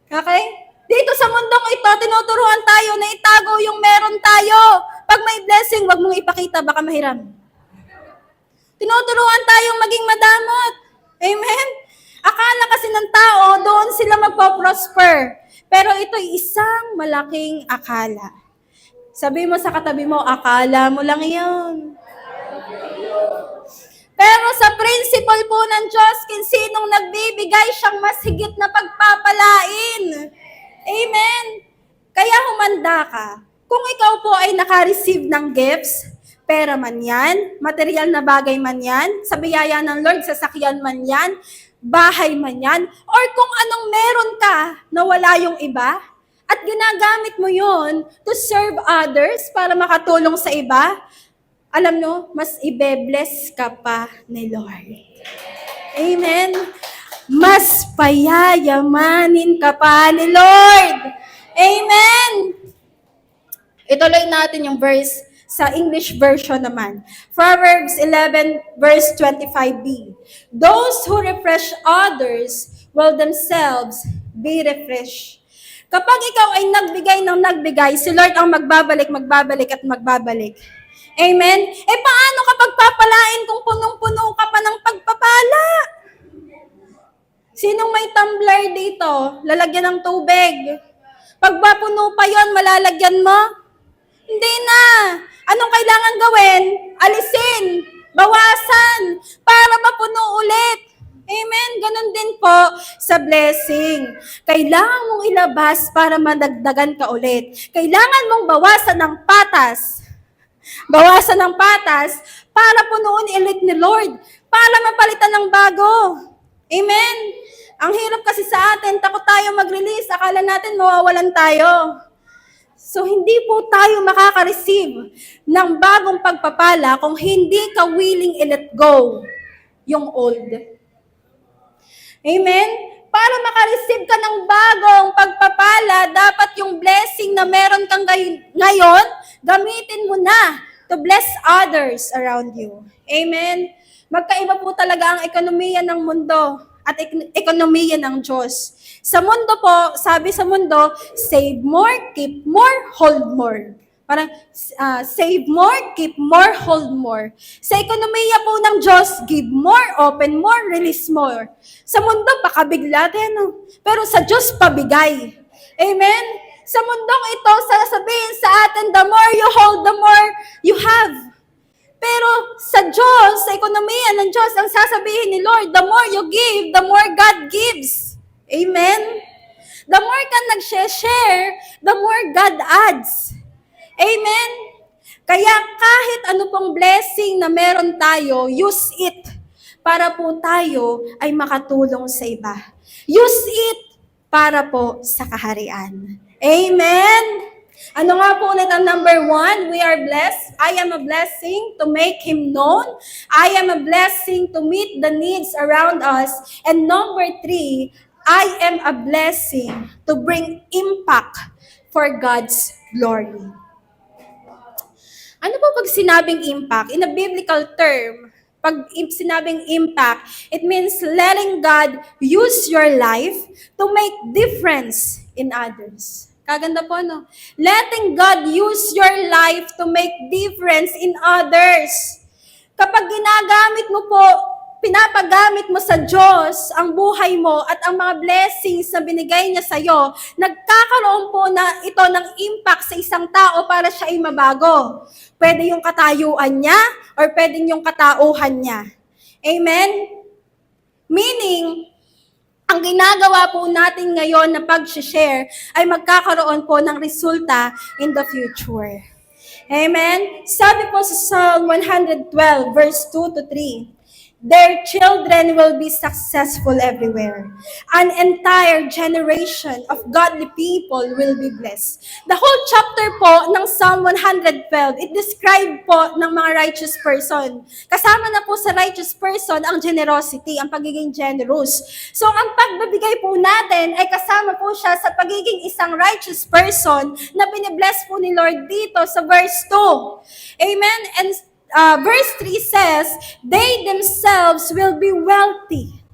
Okay? Dito sa mundong ito, tinuturuan tayo na itago yung meron tayo. Pag may blessing, wag mong ipakita, baka mahiram. Tinuturuan tayong maging madamot. Amen? Akala kasi ng tao, doon sila magpo-prosper. Pero ito'y isang malaking akala. Sabi mo sa katabi mo, akala mo lang yun. Pero sa principle po ng Diyos, sinong nagbibigay siyang mas higit na pagpapalain. Amen? Kaya humanda ka. Kung ikaw po ay naka-receive ng gifts, pera man yan, material na bagay man yan, sa biyaya ng Lord, sasakyan man yan, bahay man yan, or kung anong meron ka na wala yung iba, at ginagamit mo yon to serve others para makatulong sa iba, alam nyo, mas ibe-bless ka pa ni Lord. Amen? mas payayamanin ka pa ni Lord. Amen! Ituloy natin yung verse sa English version naman. Proverbs 11 verse 25b. Those who refresh others will themselves be refreshed. Kapag ikaw ay nagbigay ng nagbigay, si Lord ang magbabalik, magbabalik at magbabalik. Amen? Eh paano kapag papalain kung punong-puno ka pa ng pagpapala? Sinong may tumbler dito? Lalagyan ng tubig. Pag puno pa yon, malalagyan mo? Hindi na. Anong kailangan gawin? Alisin. Bawasan. Para mapuno ulit. Amen? Ganon din po sa blessing. Kailangan mong ilabas para madagdagan ka ulit. Kailangan mong bawasan ng patas. Bawasan ng patas para punuin ulit ni Lord. Para mapalitan ng bago. Amen? Ang hirap kasi sa atin, takot tayo mag-release. Akala natin mawawalan tayo. So, hindi po tayo makaka-receive ng bagong pagpapala kung hindi ka willing i-let go yung old. Amen? Para maka-receive ka ng bagong pagpapala, dapat yung blessing na meron kang ngayon, gamitin mo na to bless others around you. Amen? Magkaiba po talaga ang ekonomiya ng mundo at ekonomiya ng Diyos. Sa mundo po, sabi sa mundo, save more, keep more, hold more. Parang save more, keep more, hold more. Sa ekonomiya po ng Diyos, give more, open more, release more. Sa mundo, pakabigla din. Pero sa Diyos, pabigay. Amen? Sa mundong ito, sasabihin sa atin, the more you hold, the more you have. Pero sa Diyos, sa ekonomiya ng Diyos, ang sasabihin ni Lord, the more you give, the more God gives. Amen? The more ka nag-share, the more God adds. Amen? Kaya kahit ano pong blessing na meron tayo, use it para po tayo ay makatulong sa iba. Use it para po sa kaharian. Amen? Ano nga po ulit ang number 1? We are blessed. I am a blessing to make Him known. I am a blessing to meet the needs around us. And number 3, I am a blessing to bring impact for God's glory. Ano po pag sinabing impact? In a biblical term, pag sinabing impact, it means letting God use your life to make difference in others. Kaganda po, no? Letting God use your life to make difference in others. Kapag ginagamit mo po, pinapagamit mo sa Diyos ang buhay mo at ang mga blessings na binigay niya sa iyo, nagkakaroon po na ito ng impact sa isang tao para siya ay mabago. Pwede yung katayuan niya or pwede yung katauhan niya. Amen? Meaning, ang ginagawa po natin ngayon na pag-share ay magkakaroon po ng resulta in the future. Amen? Sabi po sa Psalm 112, verse 2 to 3, their children will be successful everywhere. An entire generation of godly people will be blessed. The whole chapter po ng Psalm 112, it describes po ng mga righteous person. Kasama na po sa righteous person ang generosity, ang pagiging generous. So ang pagbibigay po natin ay kasama po siya sa pagiging isang righteous person na binibless po ni Lord dito sa verse 2. Amen? And verse 3 says, they themselves will be wealthy,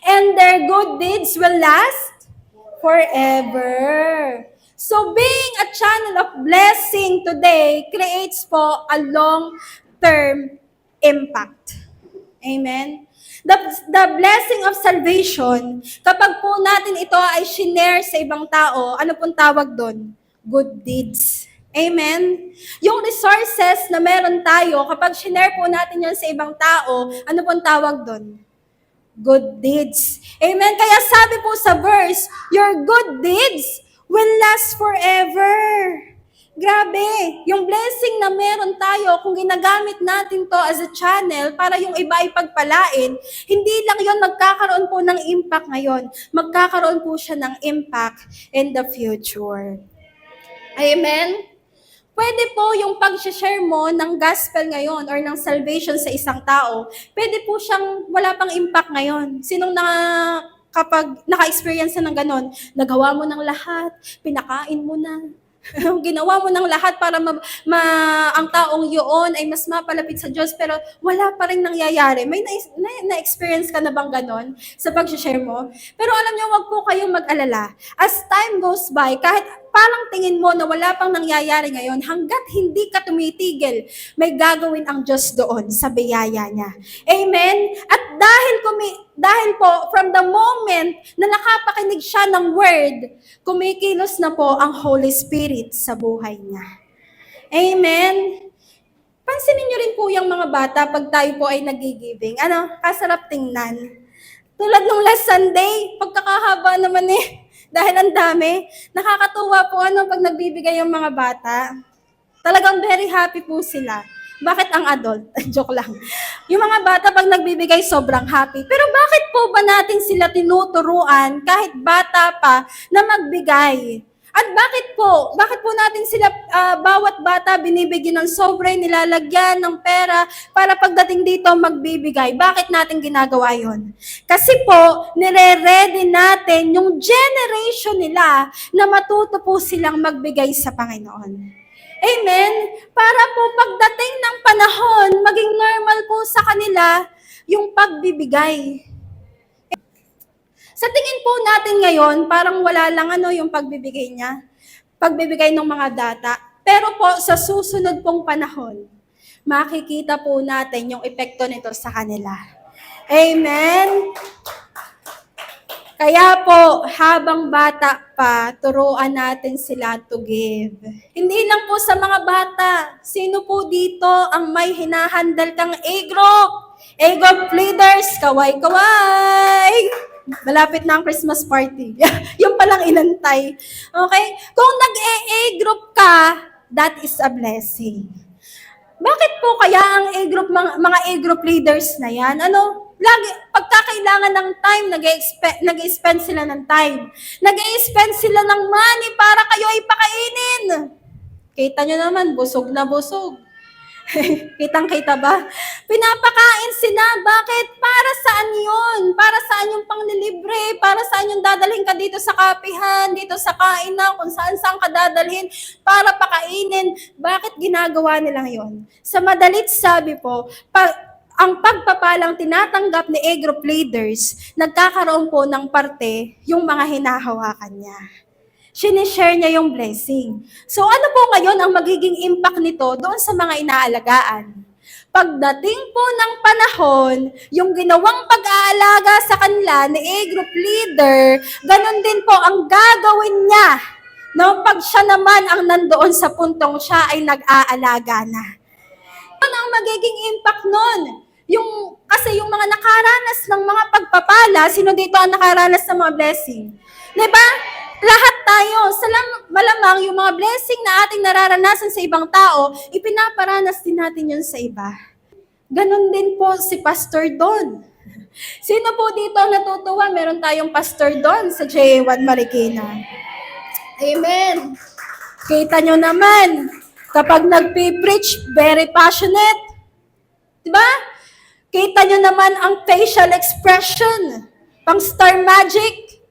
and their good deeds will last forever. So being a channel of blessing today creates po a long-term impact. Amen? The blessing of salvation, kapag po natin ito ay shinare sa ibang tao, ano pong tawag doon? Good deeds. Amen? Yung resources na meron tayo, kapag shinare po natin yan sa ibang tao, ano pong tawag doon? Good deeds. Amen? Kaya sabi po sa verse, your good deeds will last forever. Grabe, yung blessing na meron tayo, kung ginagamit natin to as a channel para yung iba ay pagpalain, hindi lang yon magkakaroon po ng impact ngayon, magkakaroon po siya ng impact in the future. Amen? Pwede po yung pag-share mo ng gospel ngayon or ng salvation sa isang tao, pwede po siyang wala pang impact ngayon. Sinong kapag naka-experience na ng ganon, nagawa mo ng lahat, pinakain mo na, ginawa mo ng lahat para ang taong yun ay mas mapalapit sa Diyos, pero wala pa rin nangyayari. May na-experience ka na bang ganon sa pag-share mo? Pero alam niyo, wag po kayong mag-alala. As time goes by, kahit parang tingin mo na wala pang nangyayari ngayon, hanggat hindi ka tumitigil, may gagawin ang Diyos doon sa biyaya niya. Amen? At dahil po, from the moment na nakapakinig siya ng word, kumikilos na po ang Holy Spirit sa buhay niya. Amen? Pansinin niyo rin po yung mga bata pag tayo po ay nagigiving. Kasarap tingnan. Tulad nung last Sunday, pagkakahaba naman dahil ang dami, nakakatuwa po pag nagbibigay yung mga bata. Talagang very happy po sila. Bakit ang adult? Joke lang. Yung mga bata pag nagbibigay sobrang happy. Pero bakit po ba natin sila tinuturuan kahit bata pa na magbigay? At bakit po natin sila, bawat bata binibigyan ng sobre, nilalagyan ng pera para pagdating dito magbibigay? Bakit natin ginagawa yon? Kasi po, nire-ready natin yung generation nila na matuto po silang magbigay sa Panginoon. Amen? Para po pagdating ng panahon, maging normal po sa kanila yung pagbibigay. Sa tingin po natin ngayon, parang wala lang yung pagbibigay niya, pagbibigay ng mga data. Pero po, sa susunod pong panahon, makikita po natin yung epekto nito sa kanila. Amen? Kaya po, habang bata pa, turuan natin sila to give. Hindi lang po sa mga bata. Sino po dito ang may hinahandle kang A-group? A-group leaders, kaway-kaway! Malapit na ang Christmas party. Yung palang inantay. Okay? Kung nag-A-group ka, that is a blessing. Bakit po kaya ang A-group, mga A-group leaders na yan? Lagi, pagkakailangan ng time, nag-i-spend sila ng time. Nag-i-spend sila ng money para kayo ay pakainin. Kita nyo naman, busog na busog. Kitang-kita ba? Pinapakain sila. Bakit? Para saan yun? Para saan yung panglilibre? Para saan yung dadalhin ka dito sa kapihan, dito sa kainan, kung saan ka dadalhin para pakainin? Bakit ginagawa nila yon? Sa madalit sabi po, ang pagpapalang tinatanggap ni A-group leaders, nagkakaroon po ng parte yung mga hinahawakan niya. Sinishare niya yung blessing. So ano po ngayon ang magiging impact nito doon sa mga inaalagaan? Pagdating po ng panahon, yung ginawang pag-aalaga sa kanila ni A-group leader, ganun din po ang gagawin niya. No, pag siya naman ang nandoon sa puntong siya ay nag-aalaga na. Ano ang magiging impact nun? Kasi yung mga nakaranas ng mga pagpapala, sino dito ang nakaranas ng mga blessing? Diba? Lahat tayo, malamang yung mga blessing na ating nararanasan sa ibang tao, ipinaparanas din natin yun sa iba. Ganon din po si Pastor Don. Sino po dito natutuwa? Meron tayong Pastor Don sa J1 Marikina. Amen. Kita nyo naman, kapag nagpipreach, very passionate. Diba? Kita nyo naman ang facial expression, pang star magic.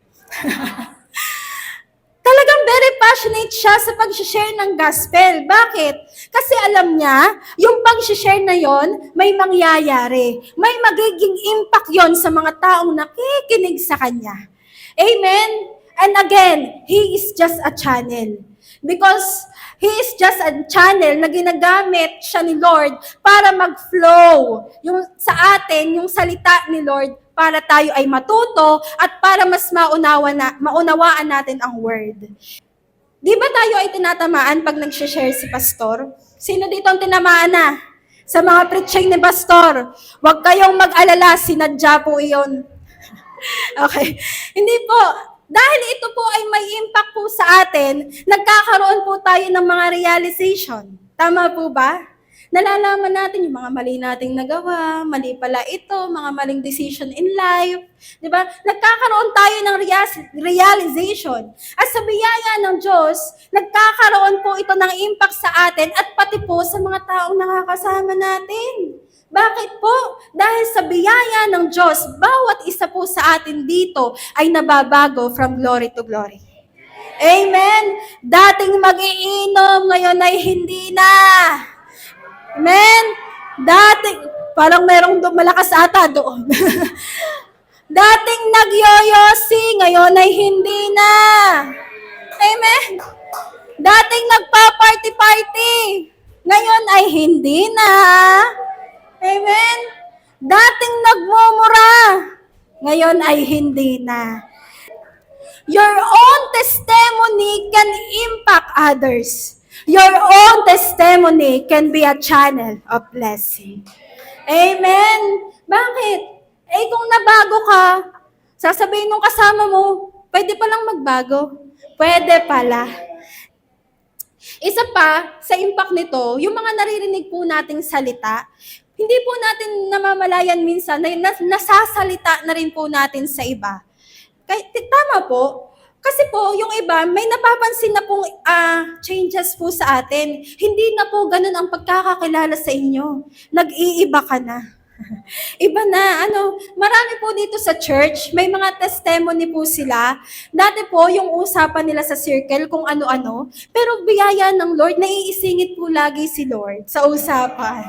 Talagang very passionate siya sa pag-share ng gospel. Bakit? Kasi alam niya, yung pag-share na yon may mangyayari. May magiging impact yon sa mga taong nakikinig sa kanya. Amen? And again, he is just a channel. Because he is just a channel na ginagamit siya ni Lord para mag-flow sa atin, yung salita ni Lord, para tayo ay matuto at para mas maunawaan natin ang word. Di ba tayo ay tinatamaan pag nag-share si pastor? Sino dito ang tinamaan na? Sa mga preaching ni pastor, huwag kayong mag-alala, sinadya po iyon. Okay. Hindi po. Dahil ito po ay may impact po sa atin, nagkakaroon po tayo ng mga realization. Tama po ba? nalalaman natin yung mga mali nating nagawa, mali pala ito, mga maling decision in life. Di ba? Nagkakaroon tayo ng realization. At sa biyaya ng Diyos, nagkakaroon po ito ng impact sa atin at pati po sa mga taong nakakasama natin. Bakit po? Dahil sa biyaya ng Diyos, bawat isa po sa atin dito ay nababago from glory to glory. Amen? Dating mag-iinom, ngayon ay hindi na. Amen? Dating, parang merong malakas ata doon. Dating nagyoyosi, ngayon ay hindi na. Amen? Dating nagpa-party-party, ngayon ay hindi na. Amen? Dating nagmumura, ngayon ay hindi na. Your own testimony can impact others. Your own testimony can be a channel of blessing. Amen? Bakit? Kung nabago ka, sasabihin nung kasama mo, pwede palang magbago. Pwede pala. Isa pa, sa impact nito, yung mga naririnig po nating salita, hindi po natin namamalayan minsan na nasasalita na rin po natin sa iba. Tama po. Kasi po, yung iba, may napapansin na pong changes po sa atin. Hindi na po ganun ang pagkakakilala sa inyo. Nag-iiba ka na. Iba na, marami po dito sa church, may mga testimony po sila. Dati po, yung usapan nila sa circle kung ano-ano, pero biyaya ng Lord, naiisingit po lagi si Lord sa usapan.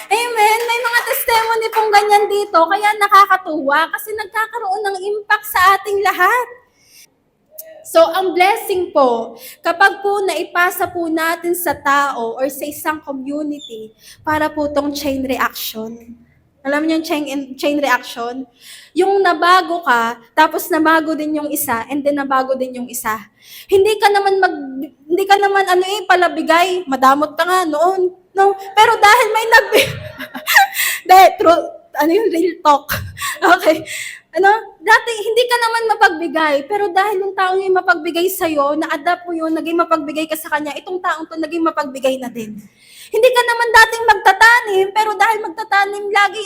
Amen? May mga testimony pong ganyan dito, kaya nakakatuwa kasi nagkakaroon ng impact sa ating lahat. So, ang blessing po, kapag po naipasa po natin sa tao or sa isang community, para po tong chain reaction. Alam niyo yung chain reaction? Yung nabago ka, tapos nabago din yung isa, and then nabago din yung isa. Hindi ka naman palabigay, madamot ka nga noon. No? Pero dahil may yung real talk. Okay. Dati hindi ka naman mapagbigay, pero dahil yung taong yung mapagbigay sa'yo, na-adapt mo yun, naging mapagbigay ka sa kanya, itong taong to naging mapagbigay na din. Hindi ka naman dating magtatanim, pero dahil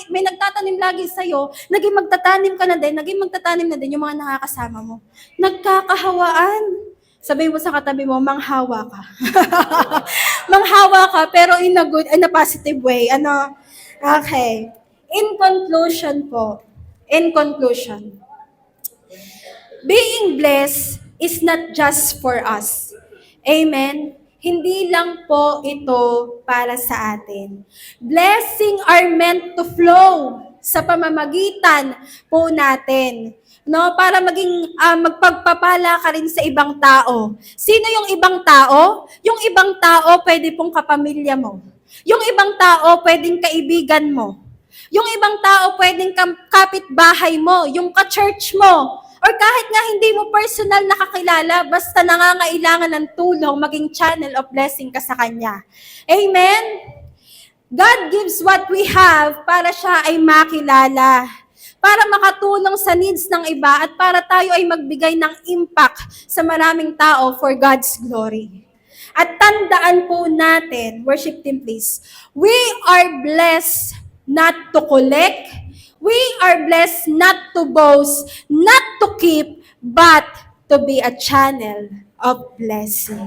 may nagtatanim lagi sa'yo, naging magtatanim ka na din, naging magtatanim na din yung mga nakakasama mo. Nagkakahawaan. Sabihin mo sa katabi mo, manghawa ka. Manghawa ka, pero in a positive way. Okay. In conclusion, being blessed is not just for us. Amen? Hindi lang po ito para sa atin. Blessing are meant to flow sa pamamagitan po natin. Para maging magpagpapala ka rin sa ibang tao. Sino yung ibang tao? Yung ibang tao pwede pong kapamilya mo. Yung ibang tao pwedeng kaibigan mo. Yung ibang tao pwedeng kapitbahay mo, yung ka-church mo. Or kahit nga hindi mo personal nakakilala, basta nangangailangan ng tulong, maging channel of blessing ka sa Kanya. Amen? God gives what we have para siya ay makilala, para makatulong sa needs ng iba, at para tayo ay magbigay ng impact sa maraming tao for God's glory. At tandaan po natin, worship team please, we are blessed not to collect, we are blessed not to boast, not to keep, but to be a channel of blessing.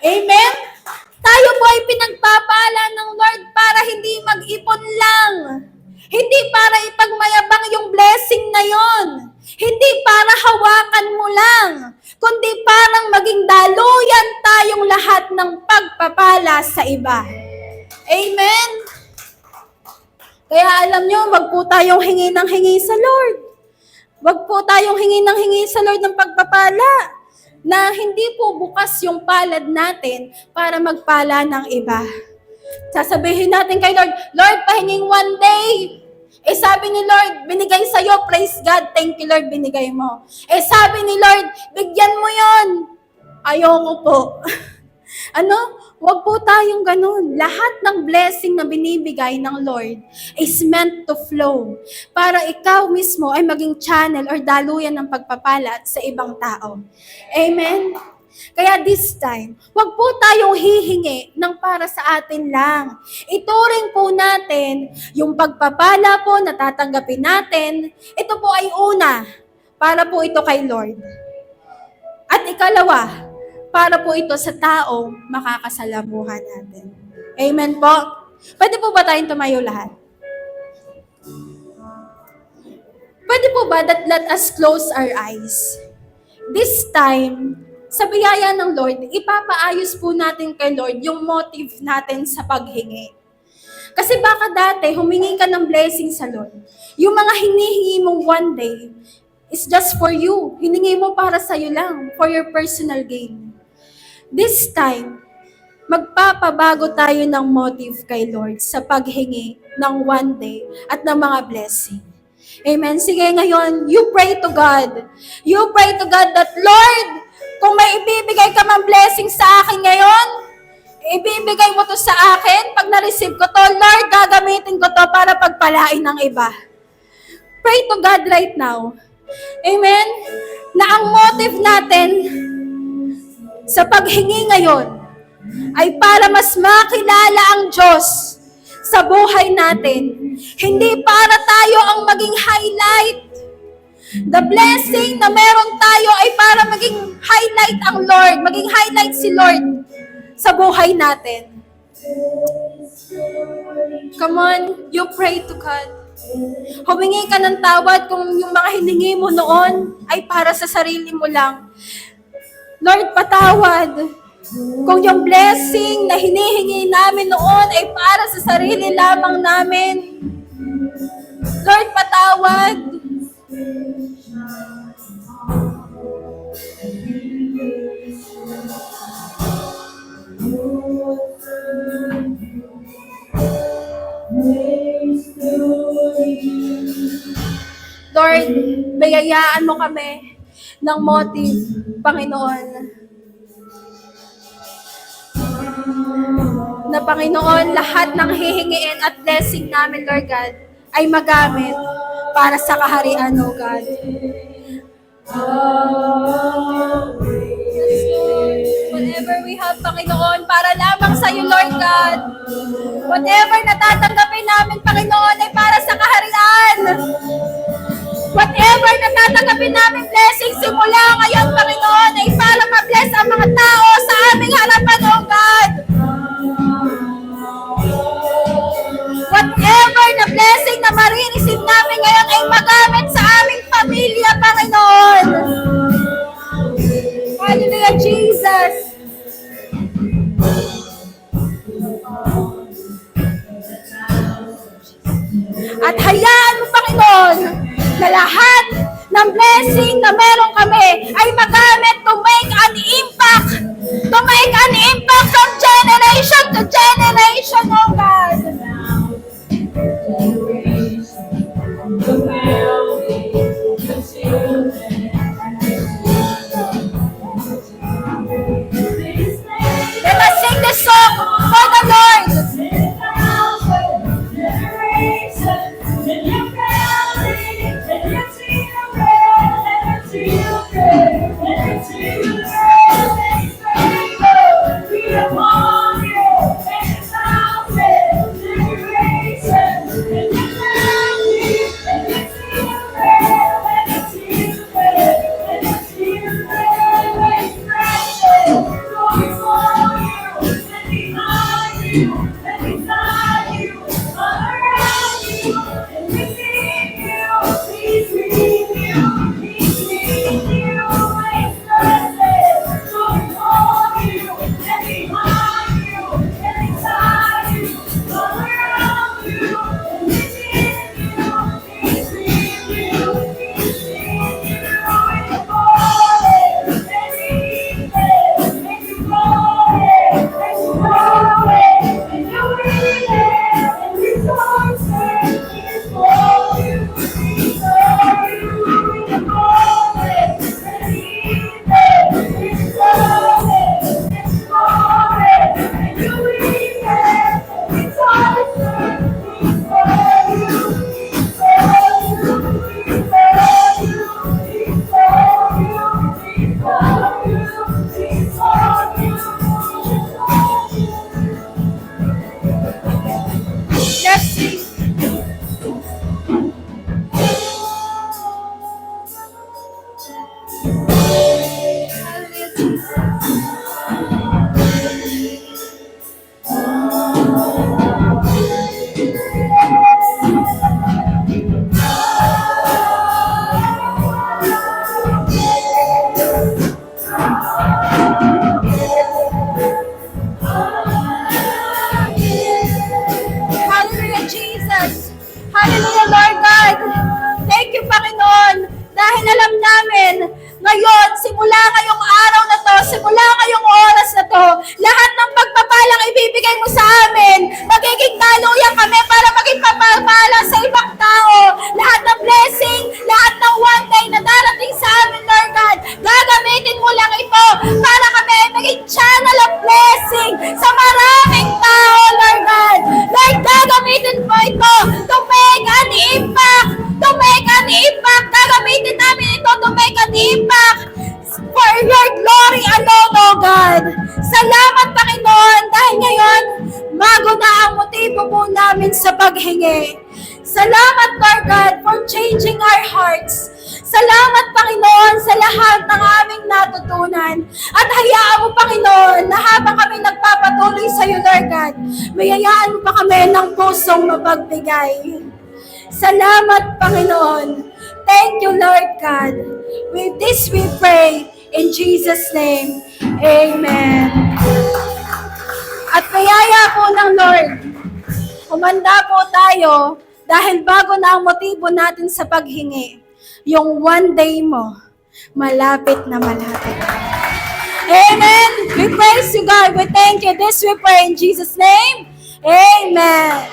Amen? Tayo po ay pinagpapala ng Lord para hindi mag-ipon lang. Hindi para ipagmayabang yung blessing na yon. Hindi para hawakan mo lang. Kundi parang maging daluyan tayong lahat ng pagpapala sa iba. Amen? Kaya alam nyo, wag po tayong hingi ng hingi sa Lord. Wag po tayong hingi ng hingi sa Lord ng pagpapala na hindi po bukas yung palad natin para magpala ng iba. Sasabihin natin kay Lord, Lord, pahinging one day. Sabi ni Lord, binigay sa'yo, praise God, thank you Lord, binigay mo. Sabi ni Lord, bigyan mo yon. Ayoko po. Huwag po tayong ganun. Lahat ng blessing na binibigay ng Lord is meant to flow para ikaw mismo ay maging channel or daluyan ng pagpapala sa ibang tao. Amen? Kaya this time, wag po tayong hihingi ng para sa atin lang. Ituring po natin yung pagpapala po na tatanggapin natin. Ito po ay una, para po ito kay Lord. At ikalawa, para po ito sa taong makakasalamuhan natin. Amen po? Pwede po ba tayong tumayo lahat? Pwede po ba that let us close our eyes? This time, sa biyaya ng Lord, ipapaayos po natin kay Lord yung motive natin sa paghingi. Kasi baka dati, humingi ka ng blessing sa Lord. Yung mga hinihingi mong one day, is just for you. Hiningi mo para sa'yo lang, for your personal gain. This time, magpapabago tayo ng motive kay Lord sa paghingi ng one day at ng mga blessing. Amen. Sige, ngayon, you pray to God. You pray to God that, Lord, kung may ibibigay ka mang blessing sa akin ngayon, ibibigay mo to sa akin. Pag na-receive ko to, Lord, gagamitin ko to para pagpalain ng iba. Pray to God right now. Amen? Na ang motive natin sa paghingi ngayon ay para mas makilala ang Diyos sa buhay natin. Hindi para tayo ang maging highlight. The blessing na meron tayo ay para maging highlight ang Lord, maging highlight si Lord sa buhay natin. Come on, you pray to God. Humingi ka ng tawad kung yung mga hiningi mo noon ay para sa sarili mo lang. Lord, patawad. Kung yung blessing na hinihingi namin noon ay para sa sarili lamang namin. Lord, patawad. Lord, bayayaan mo kami ng motive, Panginoon. Na Panginoon, lahat ng hihingiin at blessing namin, Lord God, ay magamit para sa kaharian, O God. Whatever we have, Panginoon, para lamang sa iyo, Lord God. Whatever natatanggapin namin, Panginoon, ay para sa kaharian. Whatever natatanggapin namin blessing simula ngayon, Panginoon, ay para ma-bless ang mga tao sa aming harapan, O God. Whatever na blessing na marireceive namin ngayon ay magamit sa aming pamilya, Panginoon. Hallelujah, Jesus. At hayaan mo, Panginoon, na lahat ng blessing na meron kami ay magamit to make an impact. To make an impact from generation to generation, O God. Let us sing this song for the Lord. Ngayon, simula ngayong araw na to, simula ngayong oras na to, lahat ng pagpapalang ibibigay mo sa amin, magiging daluyan kami para maging papapala sa ibang tao. Lahat ng blessing, lahat ng one day na darating sa amin, Lord God, gagamitin mo lang ito para kami ay maging channel of blessing sa maraming tao, Lord God. Lord, gagamitin mo ito to make an impact, to make an impact. Gagamitin namin ito to make an impact for your glory alone, O God. Salamat, Panginoon, dahil ngayon, bago na ang motibo po namin sa paghingi. Salamat, Lord God, for changing our hearts. Salamat, Panginoon, sa lahat ng aming natutunan. At hayaan mo, Panginoon, na habang kami nagpapatuloy sa iyo, Lord God, mayayaan mo pa kami ng pusong mapagbigay. Salamat, Panginoon. Thank you, Lord God. With this we pray in Jesus' name. Amen. At kayaya po ng Lord, humanda po tayo dahil bago na ang motibo natin sa paghingi, yung one day mo, malapit na malapit. Amen. We praise you, God. We thank you. This we pray in Jesus' name. Amen.